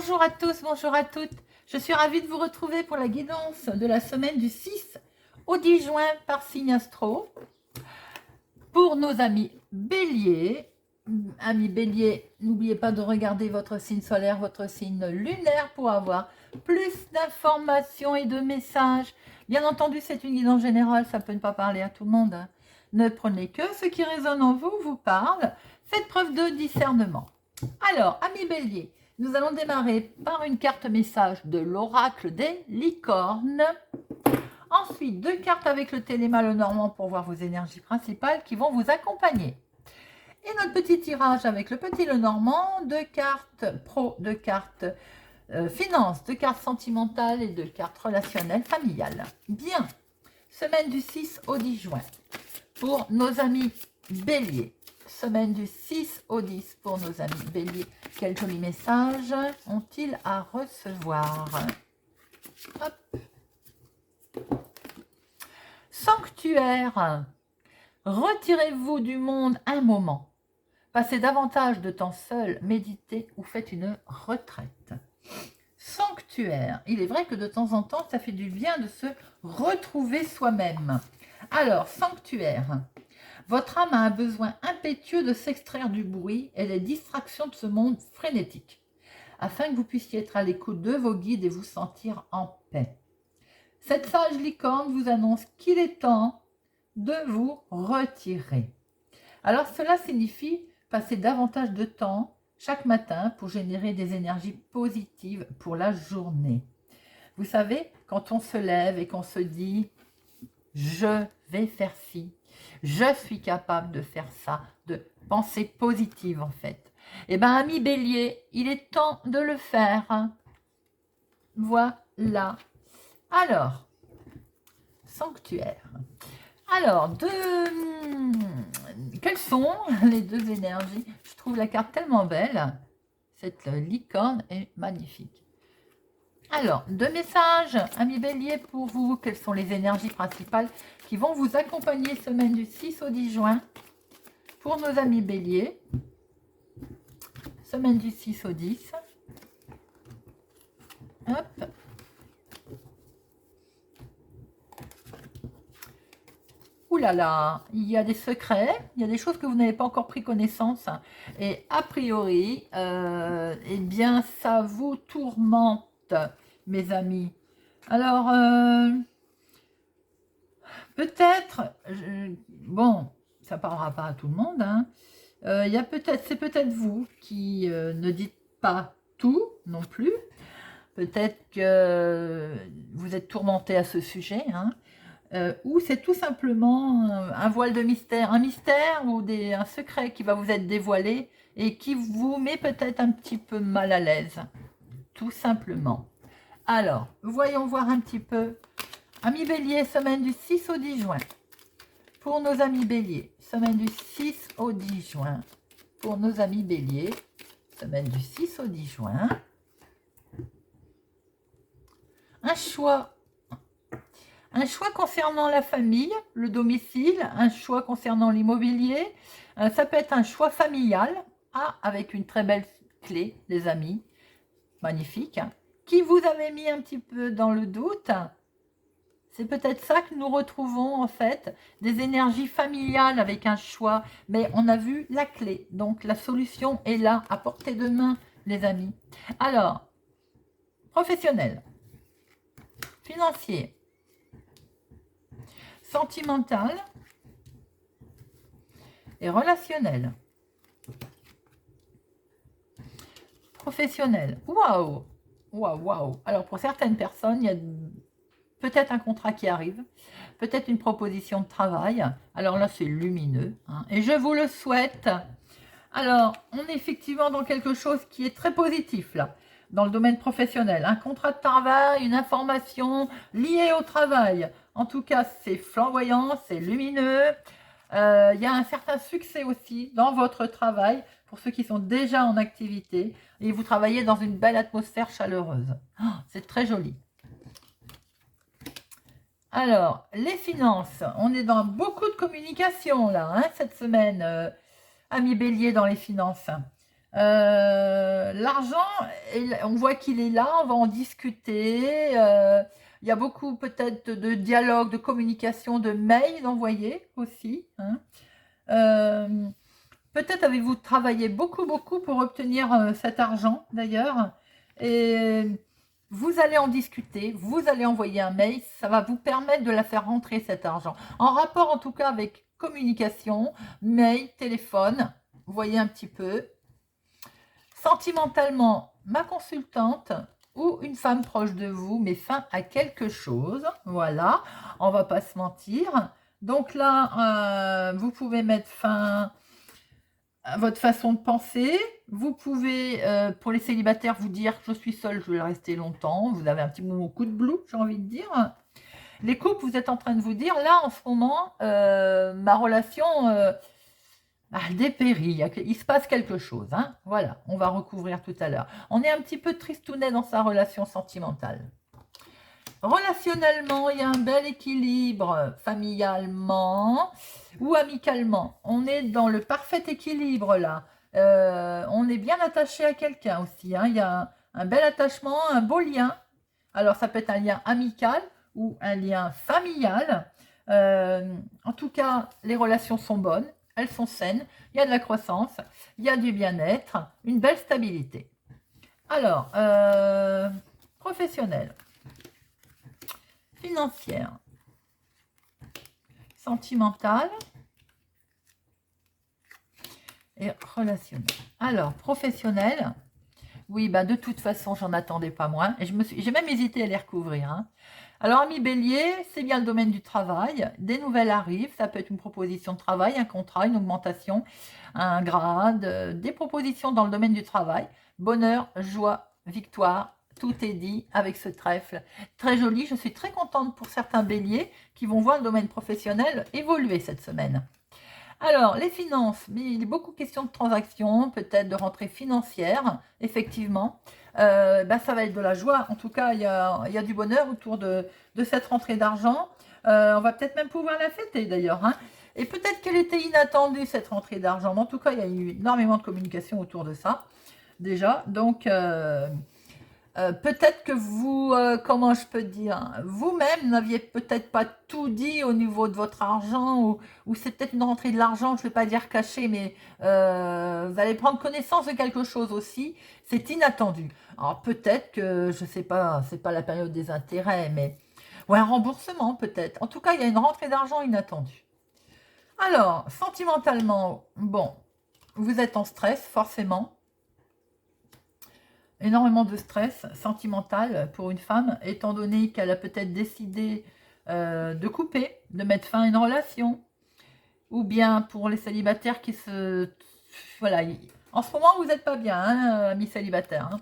Bonjour à tous, bonjour à toutes. Je suis ravie de vous retrouver pour la guidance de la semaine du 6 au 10 juin par signe astro. Pour nos amis béliers, n'oubliez pas de regarder votre signe solaire, votre signe lunaire pour avoir plus d'informations et de messages. Bien entendu, c'est une guidance générale, ça peut ne pas parler à tout le monde. Ne prenez que ce qui résonne en vous, vous parle. Faites preuve de discernement. Alors, amis béliers, nous allons démarrer par une carte message de l'oracle des licornes. Ensuite, 2 cartes avec le téléma Lenormand pour voir vos énergies principales qui vont vous accompagner. Et notre petit tirage avec le petit Lenormand, 2 cartes pro, 2 cartes finance, 2 cartes sentimentales et 2 cartes relationnelles familiales. Bien, semaine du 6 au 10 juin pour nos amis béliers. Semaine du 6 au 10 pour nos amis béliers. Quels jolis messages ont-ils à recevoir? Hop. Sanctuaire. Retirez-vous du monde un moment. Passez davantage de temps seul, méditez ou faites une retraite. Sanctuaire. Il est vrai que de temps en temps, ça fait du bien de se retrouver soi-même. Alors, sanctuaire. Votre âme a un besoin impétueux de s'extraire du bruit et des distractions de ce monde frénétique, afin que vous puissiez être à l'écoute de vos guides et vous sentir en paix. Cette sage licorne vous annonce qu'il est temps de vous retirer. Alors cela signifie passer davantage de temps chaque matin pour générer des énergies positives pour la journée. Vous savez, quand on se lève et qu'on se dit « je vais faire ci », je suis capable de faire ça, de penser positive en fait. Eh bien, ami bélier, il est temps de le faire. Voilà. Alors, sanctuaire. Alors, quelles sont les 2 énergies? Je trouve la carte tellement belle. Cette licorne est magnifique. Alors, 2 messages, amis bélier, pour vous. Quelles sont les énergies principales qui vont vous accompagner semaine du 6 au 10 juin pour nos amis béliers? Semaine du 6 au 10. Hop. Ouh là là, il y a des secrets, il y a des choses que vous n'avez pas encore pris connaissance. Et a priori, eh bien, ça vous tourmente, mes amis. Alors, peut-être, bon, ça ne parlera pas à tout le monde, hein. C'est peut-être vous qui ne dites pas tout non plus. Peut-être que vous êtes tourmenté à ce sujet, hein. Ou c'est tout simplement un voile de mystère, un mystère ou un secret qui va vous être dévoilé et qui vous met peut-être un petit peu mal à l'aise, tout simplement. Alors, voyons voir un petit peu. Amis bélier, semaine du 6 au 10 juin. Pour nos amis béliers, semaine du 6 au 10 juin. Pour nos amis béliers, semaine du 6 au 10 juin. Un choix concernant la famille, le domicile, un choix concernant l'immobilier. Ça peut être un choix familial, avec une très belle clé, les amis, magnifique, qui vous avait mis un petit peu dans le doute. C'est peut-être ça que nous retrouvons en fait, des énergies familiales avec un choix, mais on a vu la clé, donc la solution est là, à portée de main, les amis. Alors, professionnel, financier, sentimental et relationnel. Professionnel. Waouh! Waouh, waouh! Alors, pour certaines personnes, il y a peut-être un contrat qui arrive, peut-être une proposition de travail. Alors là, c'est lumineux, hein, et je vous le souhaite. Alors, on est effectivement dans quelque chose qui est très positif, là, dans le domaine professionnel. Un contrat de travail, une information liée au travail. En tout cas, c'est flamboyant, c'est lumineux. Il y a un certain succès aussi dans votre travail pour ceux qui sont déjà en activité. Et vous travaillez dans une belle atmosphère chaleureuse. Oh, c'est très joli. Alors, les finances. On est dans beaucoup de communication là, hein, cette semaine, amis bélier dans les finances. L'argent, on voit qu'il est là, on va en discuter. Il y a beaucoup peut-être de dialogue, de communication, de mails envoyés aussi, hein. Peut-être avez-vous travaillé beaucoup, beaucoup pour obtenir cet argent d'ailleurs. Et vous allez en discuter, vous allez envoyer un mail, ça va vous permettre de la faire rentrer cet argent. En rapport en tout cas avec communication, mail, téléphone, vous voyez un petit peu. Sentimentalement, ma consultante ou une femme proche de vous met fin à quelque chose. Voilà, on va pas se mentir. Donc là, vous pouvez mettre fin à votre façon de penser. Vous pouvez, pour les célibataires, vous dire je suis seule, je vais rester longtemps. Vous avez un petit coup de blues, j'ai envie de dire. Les couples, vous êtes en train de vous dire, là, en ce moment, ma relation dépérit, il se passe quelque chose. Hein. Voilà, on va recouvrir tout à l'heure. On est un petit peu tristounet dans sa relation sentimentale. Relationnellement, il y a un bel équilibre, familialement ou amicalement. On est dans le parfait équilibre là. On est bien attaché à quelqu'un aussi. Hein. Il y a un bel attachement, un beau lien. Alors ça peut être un lien amical ou un lien familial. En tout cas, les relations sont bonnes, elles sont saines. Il y a de la croissance, il y a du bien-être, une belle stabilité. Alors, professionnel. Financière, sentimentale et relationnelle. Alors, professionnelle, oui, bah de toute façon, j'en attendais pas moins. Et j'ai même hésité à les recouvrir. Hein. Alors, ami Bélier, c'est bien le domaine du travail. Des nouvelles arrivent. Ça peut être une proposition de travail, un contrat, une augmentation, un grade, des propositions dans le domaine du travail. Bonheur, joie, victoire. Tout est dit avec ce trèfle. Très joli. Je suis très contente pour certains béliers qui vont voir le domaine professionnel évoluer cette semaine. Alors, les finances, il y a beaucoup de questions de transactions, peut-être de rentrée financière, effectivement. Ça va être de la joie. En tout cas, il y a du bonheur autour de cette rentrée d'argent. On va peut-être même pouvoir la fêter d'ailleurs. Hein. Et peut-être qu'elle était inattendue, cette rentrée d'argent. Mais en tout cas, il y a eu énormément de communication autour de ça, déjà. Donc, peut-être que vous, comment je peux dire, vous-même n'aviez peut-être pas tout dit au niveau de votre argent, ou c'est peut-être une rentrée de l'argent, je ne vais pas dire cachée, mais vous allez prendre connaissance de quelque chose aussi, c'est inattendu. Alors peut-être que, je ne sais pas, c'est pas la période des intérêts, mais ou un remboursement peut-être. En tout cas, il y a une rentrée d'argent inattendue. Alors, sentimentalement, bon, vous êtes en stress, forcément. Énormément de stress sentimental pour une femme, étant donné qu'elle a peut-être décidé de couper, de mettre fin à une relation, ou bien pour les célibataires qui se... Voilà, en ce moment, vous n'êtes pas bien, hein, amis célibataires. Hein.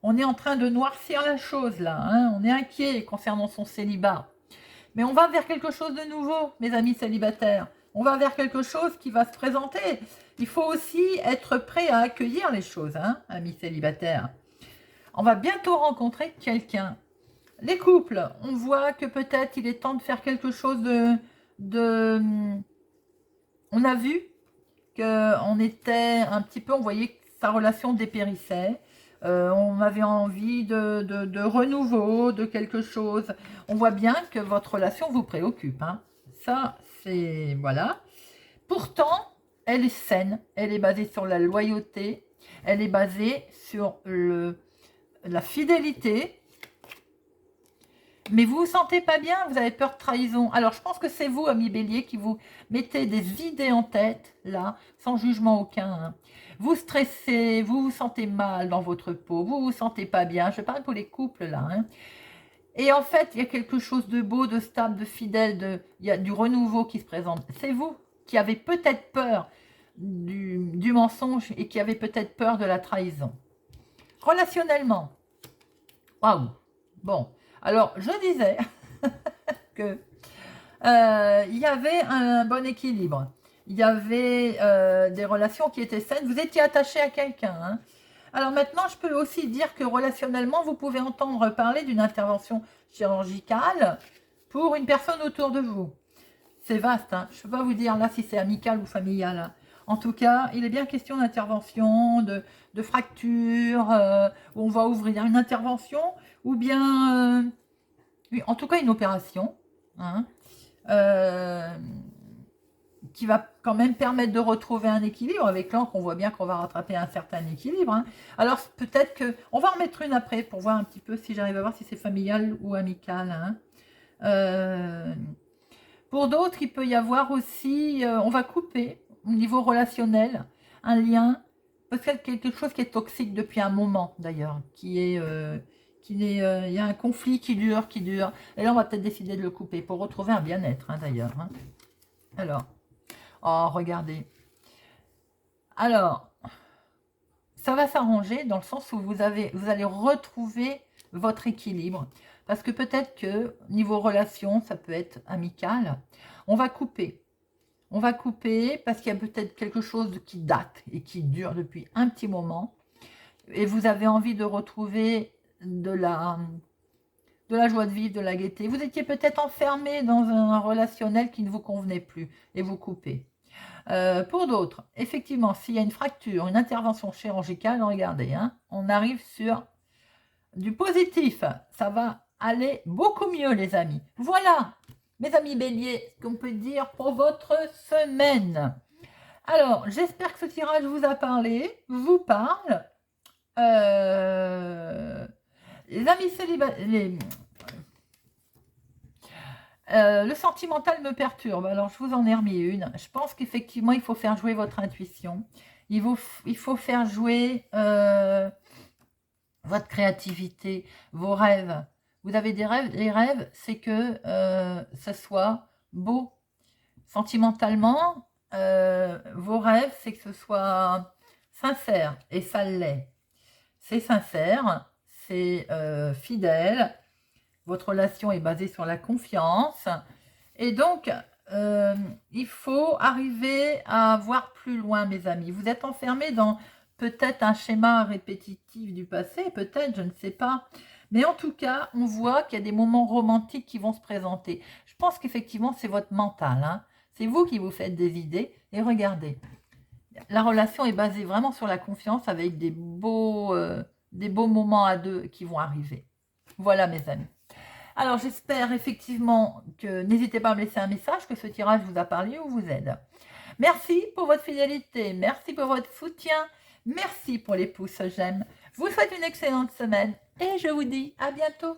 On est en train de noircir la chose, là. Hein. On est inquiet concernant son célibat. Mais on va vers quelque chose de nouveau, mes amis célibataires. On va vers quelque chose qui va se présenter. Il faut aussi être prêt à accueillir les choses, hein, amis célibataires. On va bientôt rencontrer quelqu'un. Les couples, on voit que peut-être il est temps de faire quelque chose de... On a vu qu'on était un petit peu, on voyait que sa relation dépérissait. On avait envie de renouveau, de quelque chose. On voit bien que votre relation vous préoccupe. Hein. Ça, c'est... Voilà. Pourtant, elle est saine. Elle est basée sur la loyauté. Elle est basée sur la fidélité, mais vous vous sentez pas bien, vous avez peur de trahison. Alors je pense que c'est vous, amis bélier, qui vous mettez des idées en tête, là, sans jugement aucun. Hein. Vous stressez, vous vous sentez mal dans votre peau, vous vous sentez pas bien. Je parle pour les couples, là. Hein. Et en fait, il y a quelque chose de beau, de stable, de fidèle, il y a du renouveau qui se présente. C'est vous qui avez peut-être peur du mensonge et qui avez peut-être peur de la trahison. Relationnellement, waouh. Bon, alors je disais que il y avait un bon équilibre. Il y avait des relations qui étaient saines. Vous étiez attaché à quelqu'un. Hein. Alors maintenant, je peux aussi dire que relationnellement, vous pouvez entendre parler d'une intervention chirurgicale pour une personne autour de vous. C'est vaste. Hein. Je ne peux pas vous dire là si c'est amical ou familial. Hein. En tout cas, il est bien question d'intervention, de fracture, où on va ouvrir une intervention, ou bien, oui, en tout cas, une opération, hein, qui va quand même permettre de retrouver un équilibre. Avec l'encre, on voit bien qu'on va rattraper un certain équilibre, hein. Alors, peut-être que... On va en mettre une après, pour voir un petit peu si j'arrive à voir si c'est familial ou amical, hein. Pour d'autres, il peut y avoir aussi... on va couper, au niveau relationnel, un lien, peut-être quelque chose qui est toxique depuis un moment, d'ailleurs, qui est... il y a un conflit qui dure, et là on va peut-être décider de le couper pour retrouver un bien-être, hein, d'ailleurs, hein. Alors, oh, regardez. Alors, ça va s'arranger dans le sens où vous allez retrouver votre équilibre. Parce que peut-être que niveau relation, ça peut être amical. On va couper. On va couper parce qu'il y a peut-être quelque chose qui date et qui dure depuis un petit moment. Et vous avez envie de retrouver de la joie de vivre, de la gaieté. Vous étiez peut-être enfermé dans un relationnel qui ne vous convenait plus et vous coupez. Pour d'autres, effectivement, s'il y a une fracture, une intervention chirurgicale, regardez, hein, on arrive sur du positif. Ça va aller beaucoup mieux, les amis. Voilà, mes amis béliers, ce qu'on peut dire pour votre semaine. Alors, j'espère que ce tirage vous a parlé, vous parle. Les amis célibataires... le sentimental me perturbe, alors je vous en ai remis une. Je pense qu'effectivement, il faut faire jouer votre intuition. Il faut faire jouer votre créativité, vos rêves. Vous avez des rêves. Les rêves, c'est que ce soit beau. Sentimentalement, vos rêves, c'est que ce soit sincère. Et ça l'est. C'est sincère, c'est fidèle. Votre relation est basée sur la confiance. Et donc, il faut arriver à voir plus loin, mes amis. Vous êtes enfermés dans peut-être un schéma répétitif du passé, peut-être, je ne sais pas. Mais en tout cas, on voit qu'il y a des moments romantiques qui vont se présenter. Je pense qu'effectivement, c'est votre mental, hein. C'est vous qui vous faites des idées. Et regardez, la relation est basée vraiment sur la confiance avec des beaux moments à deux qui vont arriver. Voilà, mes amis. Alors, j'espère effectivement que n'hésitez pas à me laisser un message, que ce tirage vous a parlé ou vous aide. Merci pour votre fidélité, merci pour votre soutien, merci pour les pouces j'aime. Je vous souhaite une excellente semaine et je vous dis à bientôt.